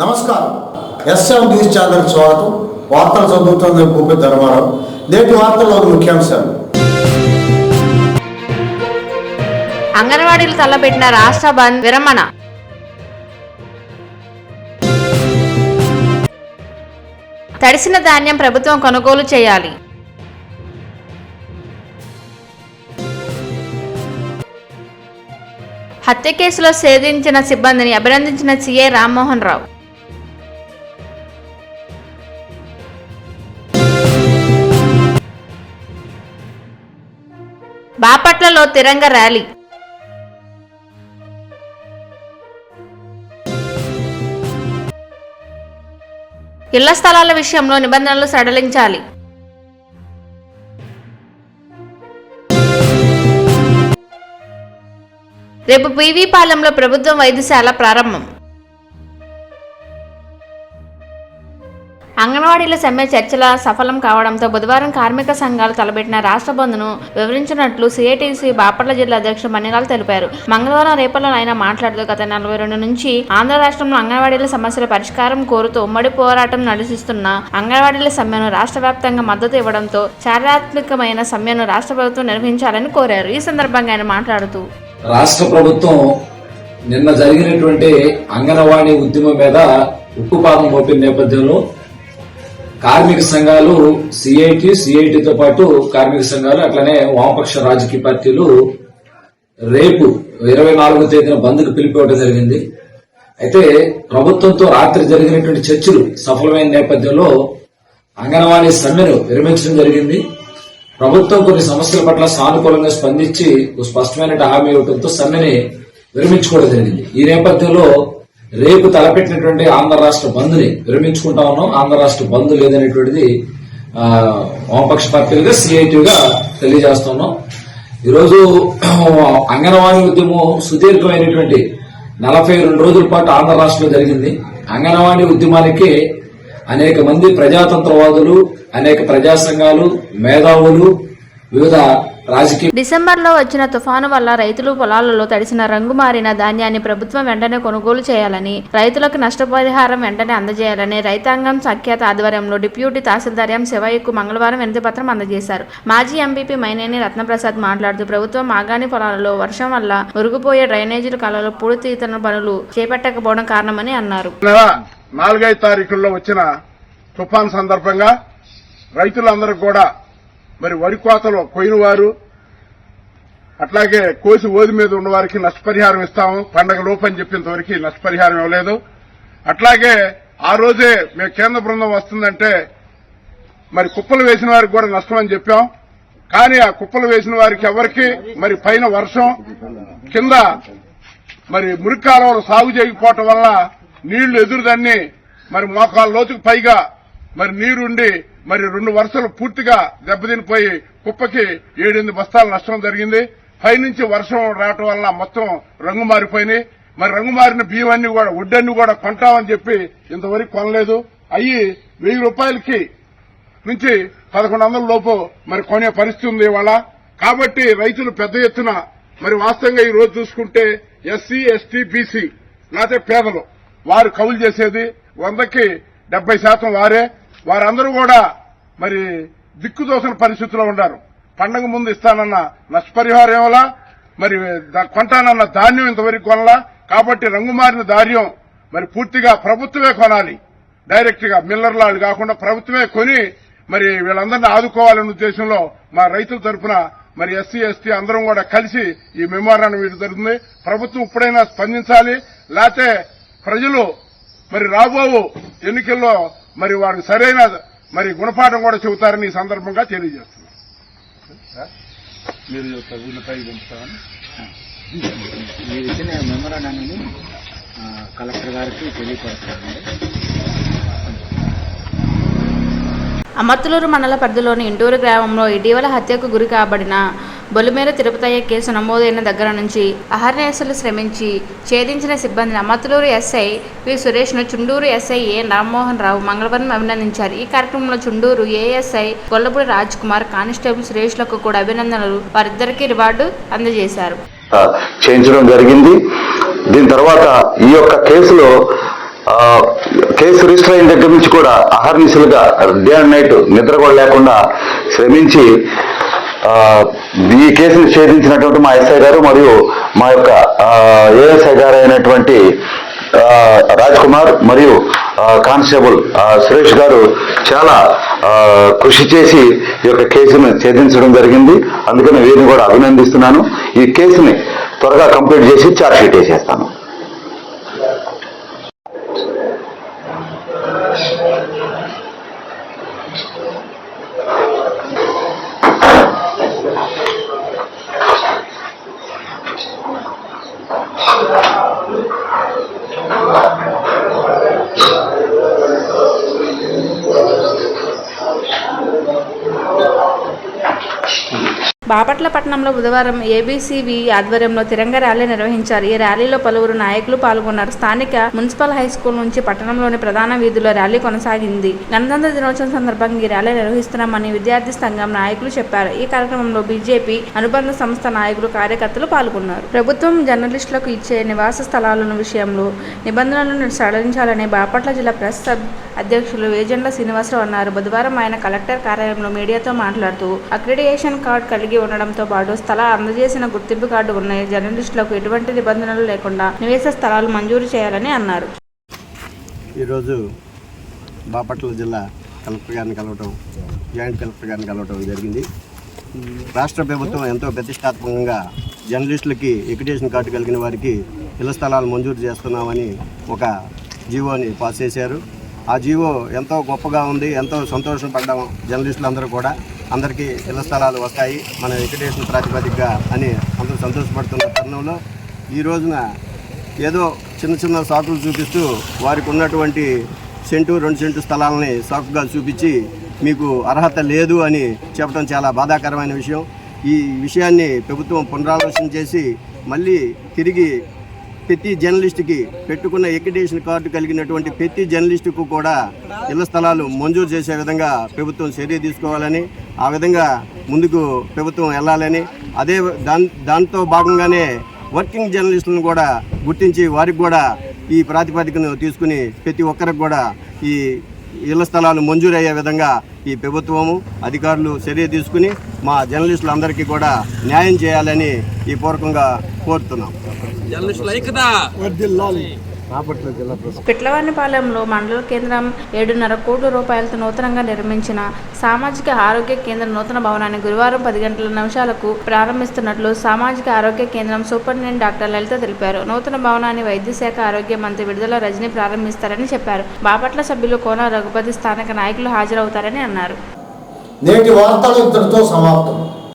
నమస్కారం. S M news channel స్వాగతం. వార్తలు చదువుతుంది భూపతి ధర్మారావు. నేటి వార్తల్లోని ముఖ్యాంశాలు. అంగన్వాడీలు తలపెట్టిన రాష్ట్ర బంద్ విరమణ. తడిసిన ధాన్యం ప్రభుత్వం కొనుగోలు చేయాలి. హత్య కేసులో ఛేదించిన సిబ్బందిని అభినందించిన సీఐ రామ్మోహన్ రావు. బాపట్లలో తిరంగ ర్యాలీ. ఇళ్ల స్థలాల విషయంలో నిబంధనలు సడలించాలి. రేపు పీవీ పాలెంలో ప్రభుత్వ వైద్యశాల ప్రారంభం. అంగన్వాడీల సమ్మె చర్చల సఫలం కావడంతో బుధవారం కార్మిక సంఘాలు తలపెట్టిన రాష్ట్ర బంద్ను వివరించినట్లు సిఐటిసి బాపట్ల జిల్లా అధ్యక్షుడు మణిలాల్ తెలిపారు. మంగళవారం రేపల్లో ఆయన మాట్లాడుతూ గత 42 నుంచి ఆంధ్ర రాష్ట్రంలో అంగన్వాడీల సమస్యల పరిష్కారం కోరుతూ ఉమ్మడి పోరాటం నడిపిస్తున్న అంగన్వాడీల సమ్మెను రాష్ట్ర వ్యాప్తంగా మద్దతు ఇవ్వడంతో చారిత్రాత్మకమైన సమ్మెను రాష్ట్ర ప్రభుత్వం నిర్వహించాలని కోరారు. ఈ సందర్భంగా ఆయన మాట్లాడుతూ రాష్ట్ర ప్రభుత్వం నిన్న జరిగినటువంటి అంగన్వాడీ ఉద్యమం మీద ఉక్కుపాదం మోపిన నేపథ్యంలో కార్మిక సంఘాలు సిఐటితో పాటు కార్మిక సంఘాలు అట్లనే వామపక్ష రాజకీయ పార్టీలు రేపు 24వ తేదీన బంద్కు పిలిపివ్వడం జరిగింది. అయితే ప్రభుత్వంతో రాత్రి జరిగినటువంటి చర్చలు సఫలమైన నేపథ్యంలో అంగన్వాడీ సమ్మెను విరమించడం జరిగింది. ప్రభుత్వం కొన్ని సమస్యల పట్ల సానుకూలంగా స్పందించి స్పష్టమైన హామీ ఇవ్వడంతో సమ్మెని విరమించుకోవడం జరిగింది. ఈ నేపథ్యంలో రేపు తలపెట్టినటువంటి ఆంధ్ర రాష్ట్ర బంద్ ని విరమించుకుంటా ఉన్నాం. ఆంధ్ర రాష్ట్ర బంద్ లేదనేటువంటిది వామపక్ష పార్టీలుగా సిఐటిగా తెలియజేస్తున్నాం. ఈరోజు అంగన్వాడీ ఉద్యమం సుదీర్ఘమైనటువంటి 42 రోజుల పాటు ఆంధ్ర రాష్ట్రంలో జరిగింది. అంగన్వాడీ ఉద్యమానికి అనేక మంది ప్రజాతంత్రవాదులు, అనేక ప్రజా సంఘాలు, మేధావులు, వివిధ రాజకీయ. డిసెంబర్లో వచ్చిన తుఫాను వల్ల రైతులు పొలాలలో తడిసిన రంగు మారిన ధాన్యాన్ని ప్రభుత్వం వెంటనే కొనుగోలు చేయాలని, రైతులకు నష్టపరిహారం వెంటనే అందజేయాలని రైతాంగం సఖ్యాత ఆధ్వర్యంలో డిప్యూటీ తహసీల్దార్ ఎం శివయ్యకు మంగళవారం వినతిపత్రం అందజేశారు. మాజీ ఎంపీపీ మైనేని రత్నప్రసాద్ మాట్లాడుతూ ప్రభుత్వం మాగాణి పొలాలలో వర్షం వల్ల మురుగుపోయే డ్రైనేజీల కాలంలో పూర్తితన పనులు చేపట్టకపోవడం కారణమని అన్నారు. 4-5 తారీఖుల్లో వచ్చిన తుఫాన్ సందర్భంగా రైతులందరూ కూడా మరి వరి కోతలో పోయిన వారు, అట్లాగే కోసి ఓది మీద ఉన్న వారికి నష్టపరిహారం ఇస్తాము, పండగ లోపని చెప్పేంతవరకు నష్టపరిహారం ఇవ్వలేదు. అట్లాగే ఆ రోజే మేము కేంద్ర బృందం వస్తుందంటే మరి కుప్పలు వేసిన వారికి కూడా నష్టం అని చెప్పాం. కానీ ఆ కుప్పలు వేసిన వారికి ఎవరికి మరి పైన వర్షం, కింద మరి మురికాలంలో సాగు చేయకపోవటం వల్ల నీళ్లు ఎదురుదన్ని మరి మోకాళ్ళ లోతుకు పైగా మరి నీరుండి మరి 2 వరుసలు పూర్తిగా దెబ్బతినిపోయి కుప్పకి 7-8 బస్తాల నష్టం జరిగింది. పైనుంచి వర్షం రావటం వల్ల మొత్తం రంగు మారిపోయినాయి. మరి రంగు మారిన బియ్యం అన్ని కూడా వడ్డన్ని కూడా కొంటామని చెప్పి ఇంతవరకు కొనలేదు. అయ్యి 1000 రూపాయలకి నుంచి 1100 లోపు మరి కొనే పరిస్థితి ఉంది ఇవాళ. కాబట్టి రైతులు పెద్ద ఎత్తున మరి వాస్తవంగా ఈ రోజు చూసుకుంటే ఎస్సీ, ఎస్టీ, బీసీ లేకపోతే పేదలు వారు కౌలు చేసేది 100కి 70% వారే. వారందరూ కూడా మరి దిక్కుదోసిన పరిస్థితిలో ఉన్నారు. పండగ ముందు ఇస్తానన్న నష్టపరిహారం ఏమలా, మరి కొంటానన్న ధాన్యం ఇంతవరకు కొనలా. కాబట్టి రంగు మారిన ధాన్యం మరి పూర్తిగా ప్రభుత్వమే కొనాలి. డైరెక్ట్ గా మిల్లర్లాలు కాకుండా ప్రభుత్వమే కొని మరి వీళ్ళందరినీ ఆదుకోవాలనే ఉద్దేశంలో మా రైతుల తరఫున మరి ఎస్సీ, ఎస్టీ అందరం కూడా కలిసి ఈ మెమోరాండం వీటి జరుగుతుంది. ప్రభుత్వం ఇప్పుడైనా స్పందించాలి, లేకపోతే ప్రజలు మరి రాబో ఎన్నికల్లో మరి వారికి సరైన మరి గుణపాఠం కూడా చెబుతారని ఈ సందర్భంగా తెలియజేస్తున్నాం. మీరు ఇచ్చిన మెమోరాండాన్ని కలెక్టర్ గారికి తెలియపరుస్తారండి. అమర్తులూరు మండల పరిధిలోని ఇంటూరు గ్రామంలో ఇటీవల హత్యకు గురి కాబడిన బొలిమేర తిరుపతయ్య కేసు నమోదైన దగ్గర నుంచి అహర్నిశలు శ్రమించి ఛేదించిన సిబ్బందిని Amarthaluru SI P సురేష్ను Chunduru SI ఏ రామ్మోహన్ రావు మంగళవారం అభినందించారు. ఈ కార్యక్రమంలో చుండూరు ఏఎస్ఐ గొల్లపూడి రాజ్ కుమార్, కానిస్టేబుల్ సురేష్లకు కూడా అభినందనలు, వారిద్దరికీ రివార్డు అందజేశారు. చేయించడం జరిగింది. దీని తర్వాత ఈ యొక్క కేసులో కేసు రిజిస్టర్ అయిన దగ్గర నుంచి కూడా అహర్నిశలుగా డే అండ్ నైట్ నిద్ర కూడా లేకుండా శ్రమించి ఈ కేసును ఛేదించినటువంటి మా ఎస్ఐ గారు మరియు మా యొక్క ఏఎస్ఐ గారు అయినటువంటి రాజ్ కుమార్ మరియు కానిస్టేబుల్ సురేష్ గారు చాలా కృషి చేసి ఈ యొక్క కేసును ఛేదించడం జరిగింది. అందుకని వీరిని కూడా అభినందిస్తున్నాను. ఈ కేసుని త్వరగా కంప్లీట్ చేసి ఛార్జ్ షీట్ వేసేస్తాను. బాపట్ల పట్టణంలో బుధవారం ఏబీసీబీ ఆధ్వర్యంలో తిరంగ ర్యాలీ నిర్వహించారు. ఈ ర్యాలీలో పలువురు నాయకులు పాల్గొన్నారు. స్థానిక మున్సిపల్ హై స్కూల్ నుంచి పట్టణంలోని ప్రధాన వీధుల్లో ర్యాలీ కొనసాగింది. గణతంత్ర దినోత్సవం సందర్భంగా ఈ ర్యాలీ నిర్వహిస్తున్నామని విద్యార్థి సంఘం నాయకులు చెప్పారు. ఈ కార్యక్రమంలో బీజేపీ అనుబంధ సంస్థ నాయకులు, కార్యకర్తలు పాల్గొన్నారు. ప్రభుత్వం జర్నలిస్టులకు ఇచ్చే నివాస స్థలాల విషయంలో నిబంధనలను సడలించాలని బాపట్ల జిల్లా ప్రెస్ సబ్ అధ్యక్షులు వేజండ్ల శ్రీనివాసరావు అన్నారు. బుధవారం ఆయన కలెక్టర్ కార్యాలయంలో మీడియాతో మాట్లాడుతూ అక్రిడిటేషన్ కార్డు కలిగి ఉండడంతో పాటు స్థల అందజేసిన గుర్తింపు కార్డు ఉన్న జర్నలిస్టులకు ఎటువంటి నిబంధనలు లేకుండా నివేశ స్థలాలు మంజూరు చేయాలని అన్నారు. ఈరోజు బాపట్ల జిల్లా కలెక్టర్ గారిని కలవటం, జాయింట్ కలెక్టర్ గారిని కలవటం జరిగింది. రాష్ట్ర ప్రభుత్వం ఎంతో ప్రతిష్టాత్మకంగా జర్నలిస్టులకి ఎక్రిడిటేషన్ కార్డు కలిగిన వారికి ఇళ్ల స్థలాలు మంజూరు చేస్తున్నామని ఒక జీవోని పాస్ చేశారు. ఆ జీవో ఎంతో గొప్పగా ఉంది. ఎంతో సంతోషపడ్డాము జర్నలిస్టులు అందరూ కూడా. అందరికీ ఇళ్ల స్థలాలు వస్తాయి మన ఎక్రిడిటేషన్ ప్రాతిపదికగా అని అందరూ సంతోషపడుతున్న తరుణంలో ఈ రోజున ఏదో చిన్న చిన్న సాకులు చూపిస్తూ వారికి ఉన్నటువంటి 1-2 సెంటు స్థలాలని సాకుగా చూపించి మీకు అర్హత లేదు అని చెప్పడం చాలా బాధాకరమైన విషయం. ఈ విషయాన్ని ప్రభుత్వం పునరాలోచన చేసి మళ్ళీ తిరిగి ప్రతి జర్నలిస్టుకి పెట్టుకున్న ఎక్రిడిటేషన్ కార్డు కలిగినటువంటి ప్రతి జర్నలిస్టుకు కూడా ఇళ్ల స్థలాలు మంజూరు చేసే విధంగా ప్రభుత్వం చర్య తీసుకోవాలని, ఆ విధంగా ముందుకు ప్రభుత్వం వెళ్ళాలని, అదే దాంతో భాగంగానే వర్కింగ్ జర్నలిస్టులను కూడా గుర్తించి వారికి కూడా ఈ ప్రాతిపదికను తీసుకుని ప్రతి ఒక్కరికి కూడా ఈ ఇళ్ల స్థలాలు మంజూరయ్యే విధంగా ఈ ప్రభుత్వము అధికారులు చర్య తీసుకుని మా జర్నలిస్టులందరికీ కూడా న్యాయం చేయాలని ఈ పూర్వకంగా కోరుతున్నాం. పిట్లవానిపాలెంలో మండల కేంద్రం 7.5 కోట్ల రూపాయలతో నూతనంగా నిర్మించిన సామాజిక ఆరోగ్య కేంద్రం నూతన భవనాన్ని గురువారం 10 గంటల నిమిషాలకు ప్రారంభిస్తున్నట్లు సామాజిక ఆరోగ్య కేంద్రం సూపరింటెండెంట్ డాక్టర్ లలిత తెలిపారు. నూతన భవనాన్ని వైద్య శాఖ ఆరోగ్య మంత్రి విడుదల రజని ప్రారంభిస్తారని చెప్పారు. బాపట్ల సభ్యులు కోన రఘుపతి స్థానిక నాయకులు హాజరవుతారని అన్నారు. నేటి వార్తలు ఇంతటితో సమాప్తం.